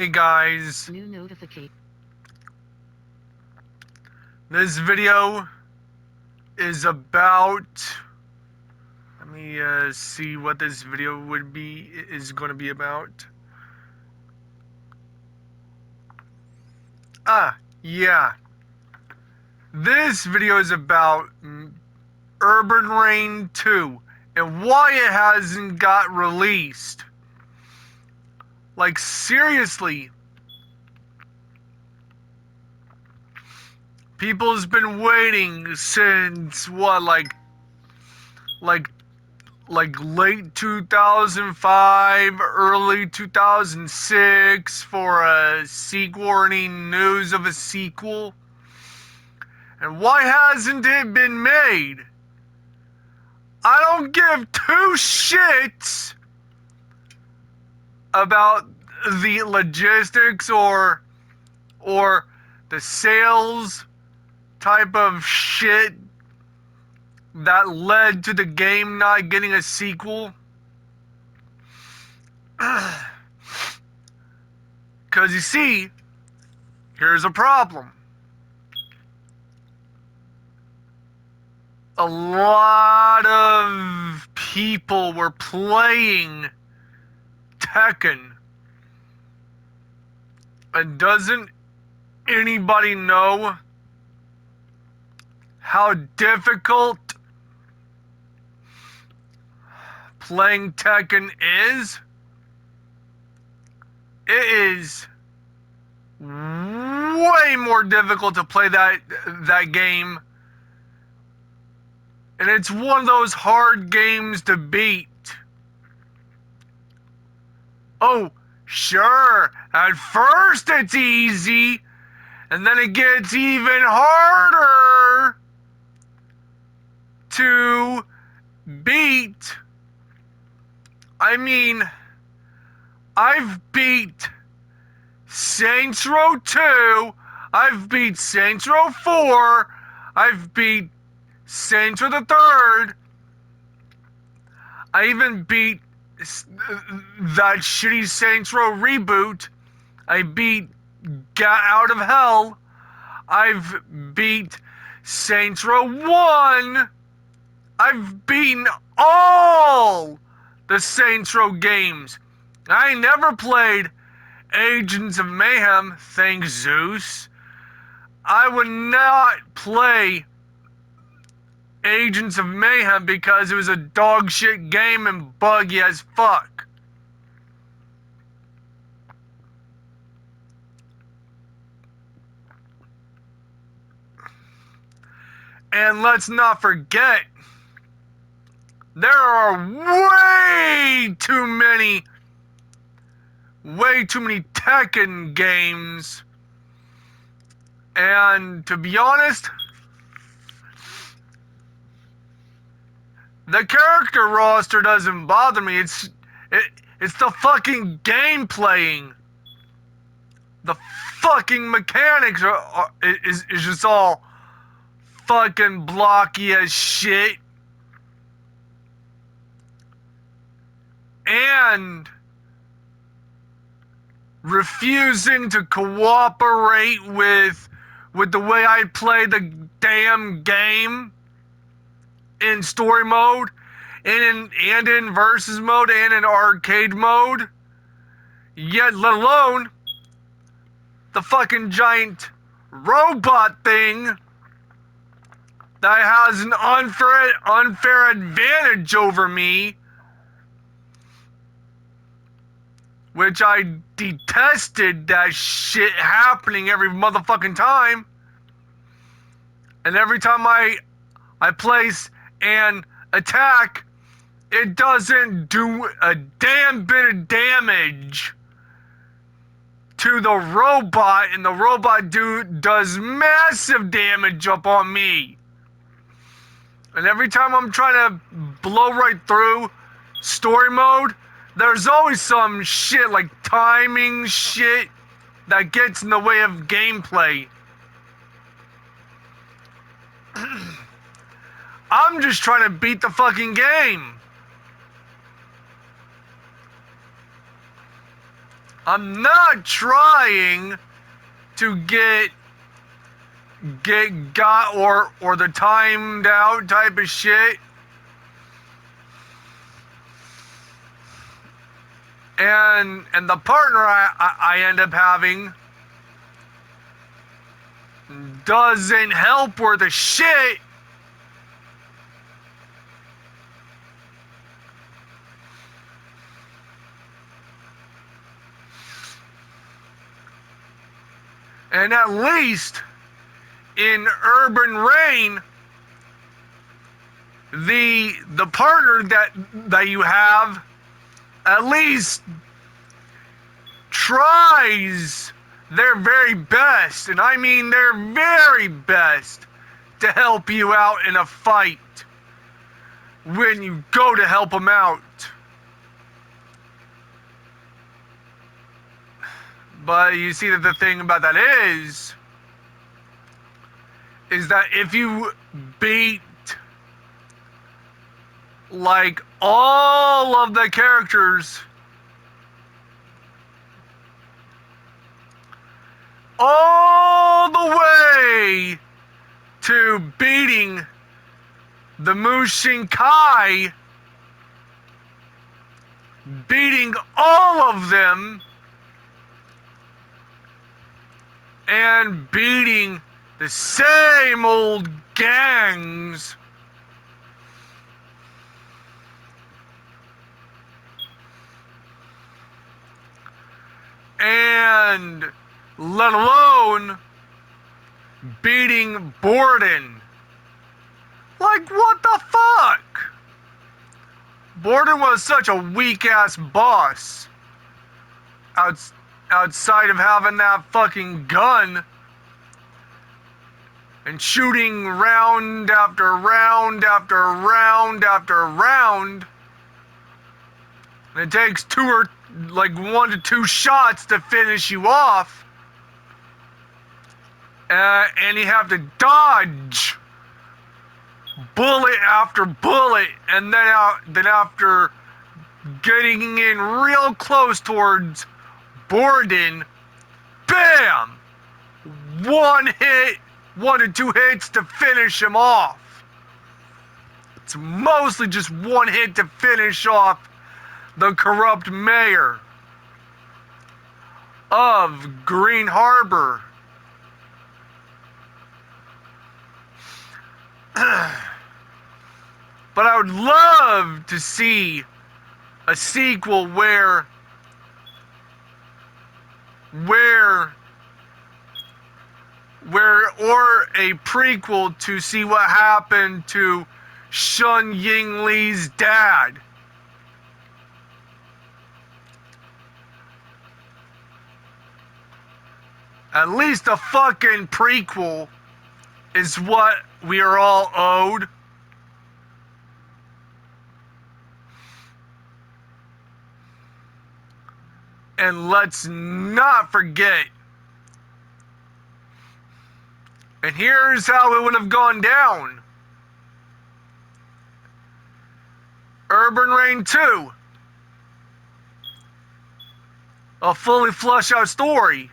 Hey guys, New notification. this video is about. Let me see what this video is going to be about. Yeah, this video is about Urban Reign 2 and why it hasn't got released. Like seriously, people's been waiting since what, like like late 2005, early 2006 for a sequel or any news of a sequel. And why hasn't it been made? I don't give two shits about the logistics or the sales type of shit that led to the game not getting a sequel. Because you see, here's a problem. A lot of people were playing Tekken. And doesn't anybody know how difficult playing Tekken is? It is way more difficult to play that game. And it's one of those hard games to beat. Oh, sure, at first it's easy, and then it gets even harder to beat. I mean, I've beat Saints Row 2, I've beat Saints Row 4, I've beat Saints Row the 3rd, I even beat that shitty Saints Row reboot. I beat Got Out of Hell. I've beat Saints Row 1. I've beaten all the Saints Row games. I never played Agents of Mayhem, thank Zeus. I would not play Agents of Mayhem because it was a dog shit game and buggy as fuck. And let's not forget, there are way too many Tekken games. And to be honest, the character roster doesn't bother me. It's the fucking game playing. The fucking mechanics is just all fucking blocky as shit. And refusing to cooperate with the way I play the damn game in story mode and in versus mode and in arcade mode. Yet let alone the fucking giant robot thing that has an unfair advantage over me, which I detested that shit happening every motherfucking time. And every time I place an attack, it doesn't do a damn bit of damage to the robot, and the robot does massive damage up on me. And every time I'm trying to blow right through story mode, there's always some shit like timing shit that gets in the way of gameplay. I'm just trying to beat the fucking game. I'm not trying to get got or the timed out type of shit. And the partner I end up having doesn't help worth a shit. And at least in Urban Reign, the partner that you have at least tries their very best, and I mean their very best, to help you out in a fight when you go to help them out. But you see that the thing about that is that if you beat like all of the characters all the way to beating the Mushin Kai, beating all of them, and beating the same old gangs, and let alone beating Borden. Like, what the fuck? Borden was such a weak-ass boss. Outside of having that fucking gun and shooting round after round after round after round. And it takes 1 to 2 shots to finish you off. And you have to dodge bullet after bullet, and then after getting in real close towards Borden, bam! 1 hit, 1 to 2 hits to finish him off. It's mostly just 1 hit to finish off the corrupt mayor of Green Harbor. But I would love to see a sequel where or a prequel to see what happened to Shun Ying Lee's dad. At least a fucking prequel is what we are all owed. And let's not forget, and here's how it would have gone down. Urban Reign 2. A fully fleshed out story.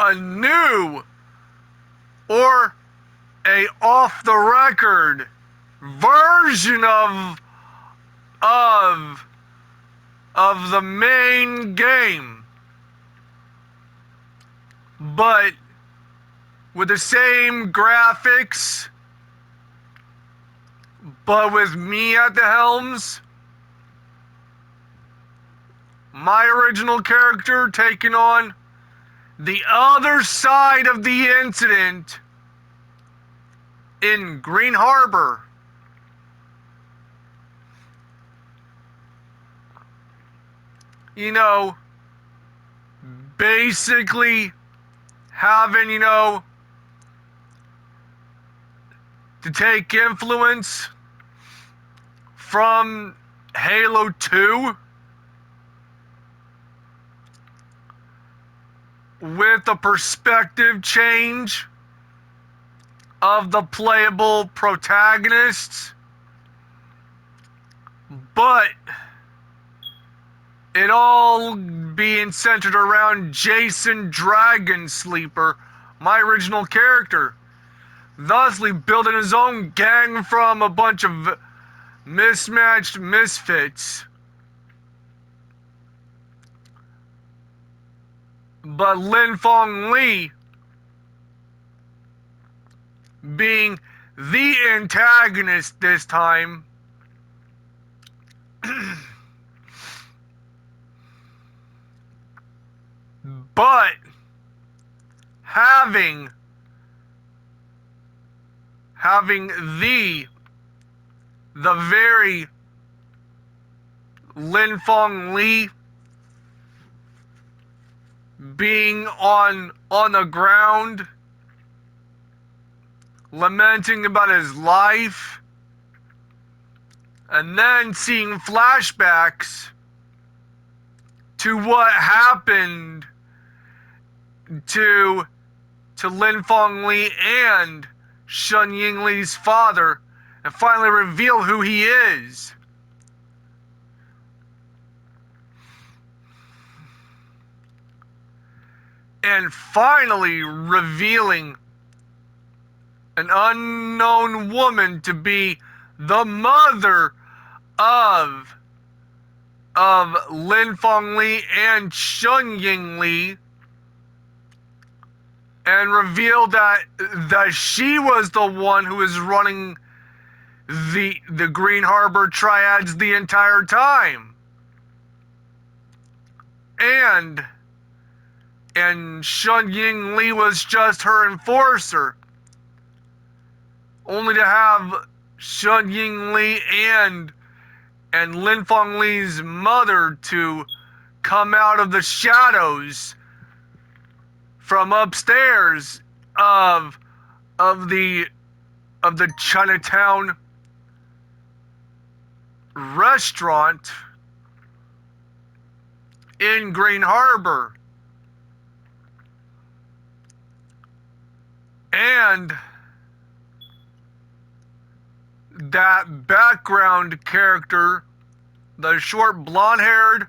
A new or a off the record version of the main game, but with the same graphics, but with me at the helms. My original character taking on the other side of the incident in Green Harbor. You know, basically having, to take influence from Halo 2 with a perspective change of the playable protagonists. but it all being centered around Jason Dragonsleeper, my original character, thusly building his own gang from a bunch of mismatched misfits. But Lin Fong Lee being the antagonist this time, but having the very Lin Fong Lee being on the ground lamenting about his life, and then seeing flashbacks to what happened to Lin Fong Lee and Shun Ying Lee's father, and finally reveal who he is. And finally revealing an unknown woman to be the mother of Lin Fong Lee and Shun Ying Lee, and revealed that she was the one who was running the Green Harbor Triads the entire time. And Shun Ying Lee was just her enforcer. Only to have Shun Ying Lee and Lin Fong Lee's mother to come out of the shadows from upstairs of the Chinatown restaurant in Green Harbor. And that background character, the short blonde-haired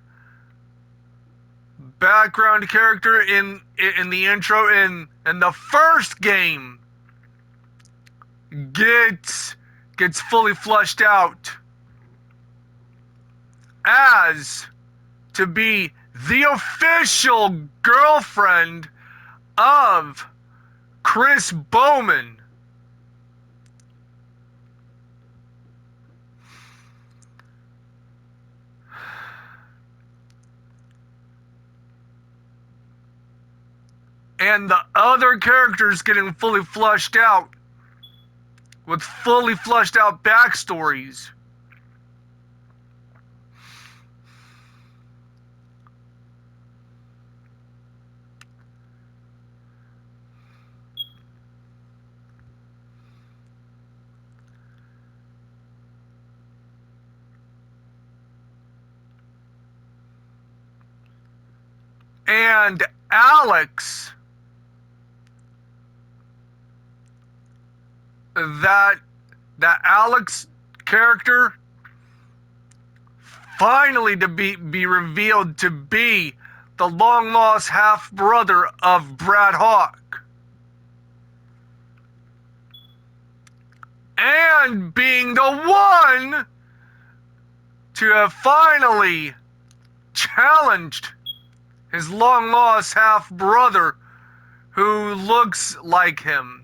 background character in the intro in the first game, gets fully fleshed out as to be the official girlfriend of Chris Bowman. And the other characters getting fully fleshed out with fully fleshed out backstories. And Alex, that Alex character, finally to be revealed to be the long lost half brother of Brad Hawk, and being the one to have finally challenged his long lost half brother who looks like him.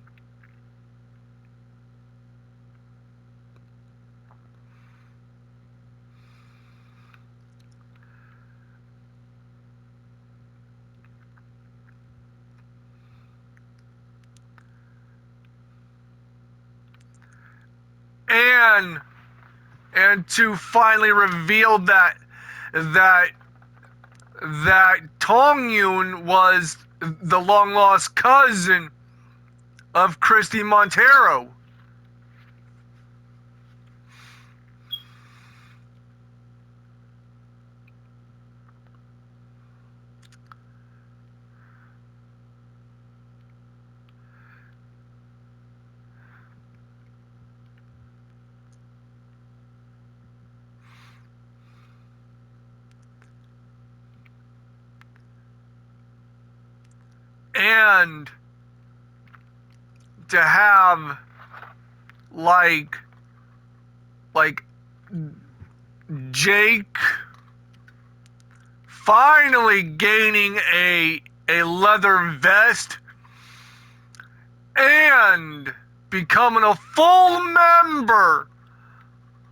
And to finally reveal that Tong Yun was the long lost cousin of Christy Montero. and to have like Jake finally gaining a leather vest and becoming a full member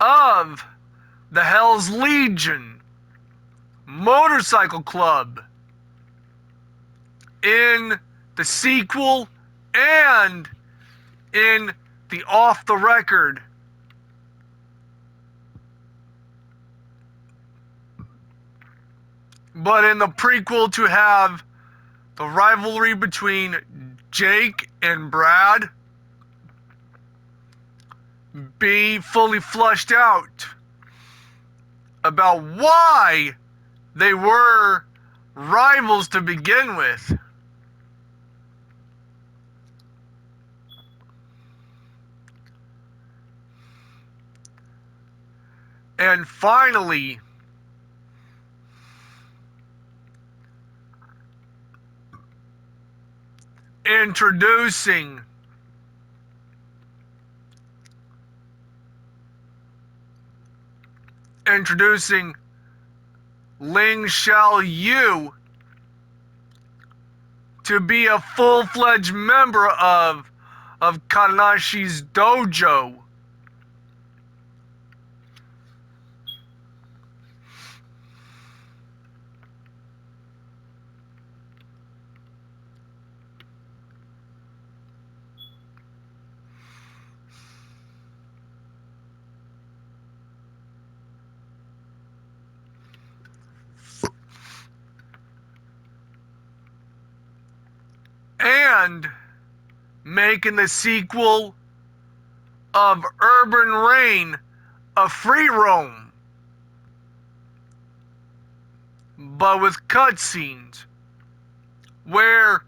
of the Hell's Legion Motorcycle Club in the sequel and in the Off the Record. But in the prequel, to have the rivalry between Jake and Brad be fully flushed out about why they were rivals to begin with. And finally, introducing Ling Xiaoyu to be a full-fledged member of Kanashi's dojo. And making the sequel of Urban Reign a free roam, but with cutscenes where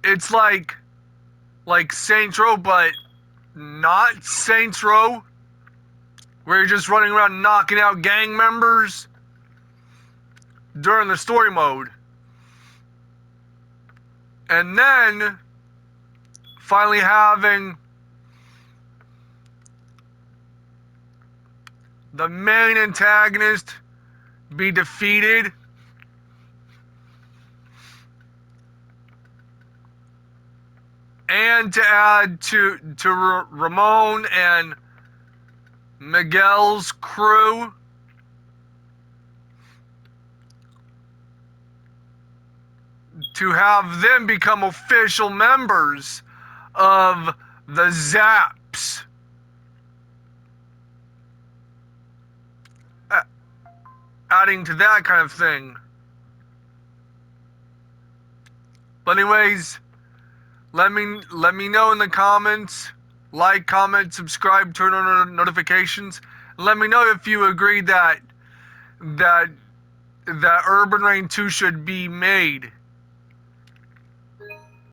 it's like Saints Row, but not Saints Row, where you're just running around knocking out gang members during the story mode. And then finally having the main antagonist be defeated and to add to Ramon and Miguel's crew to have them become official members of the Zaps. Adding to that kind of thing. But anyways, let me know in the comments. Like, comment, subscribe, turn on notifications. Let me know if you agree that Urban Reign 2 should be made.